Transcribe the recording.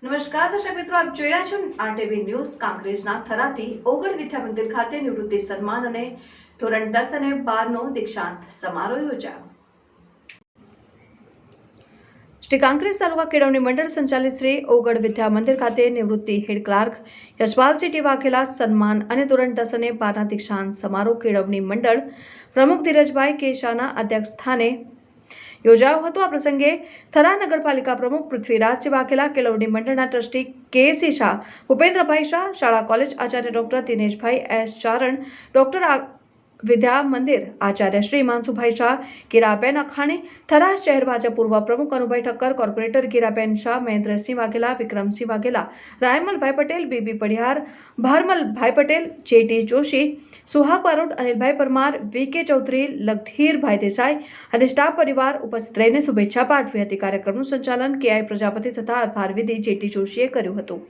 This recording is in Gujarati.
નમસ્કાર દર્શક મિત્રો, આપ જોઈ રહ્યા છો આરટીવી ન્યૂઝ. કાંકરેજના થરાથી ઓગળ વિદ્યા મંદિર ખાતે નિવૃત્તિ સન્માન અને ધોરણ 10 અને 12 નો દીક્ષાંત સમારોહ યોજાયો. શ્રી કાંકરેજ તાલુકા કેળવણી મંડળ સંચાલિત શ્રી ઓગળ વિદ્યા મંદિર ખાતે નિવૃત્તિ head clerk Yashpalsinh T Vaghela સન્માન અને ધોરણ 10 અને 12 ના દીક્ષાંત સમારોહ કેળવણી મંડળ પ્રમુખ ધીરજભાઈ કે શાહના અધ્યક્ષ સ્થાને યોજાયો હતો. આ પ્રસંગે થરા નગરપાલિકા પ્રમુખ પૃથ્વીરાજસિંહ વાઘેલા, કેળવણી મંડળના ટ્રસ્ટી કે.સી. શાહ, ભૂપેન્દ્રભાઈ શાહ, શાળા college Acharya doctor Dineshbhai S. ચારણ, ડોક્ટર વિદ્યા મંદિર આચાર્ય શ્રી હિમાંશુભાઈ શાહ, ગીરાબેન અખાણી, થરા શહેર ભાજપ પૂર્વ પ્રમુખ અનુભાઈ ઠક્કર, કોર્પોરેટર ગીરાબેન શાહ, મહેન્દ્રસિંહ વાઘેલા, વિક્રમસિંહ વાઘેલા, રાયમલભાઈ પટેલ, બીબી પડિયાર, ભારમલભાઈ પટેલ, જે.ટી. જોશી, સુહાગ બારોટ, અનિલભાઈ પરમાર, વી.કે. ચૌધરી, લગધીરભાઈ દેસાઈ અને સ્ટાફ પરિવાર ઉપસ્થિત રહીને શુભેચ્છા પાઠવી હતી. કાર્યક્રમનું સંચાલન કે.આઈ. પ્રજાપતિ તથા આભાર વિધિ જે.ટી. જોશીએ કર્યું હતું.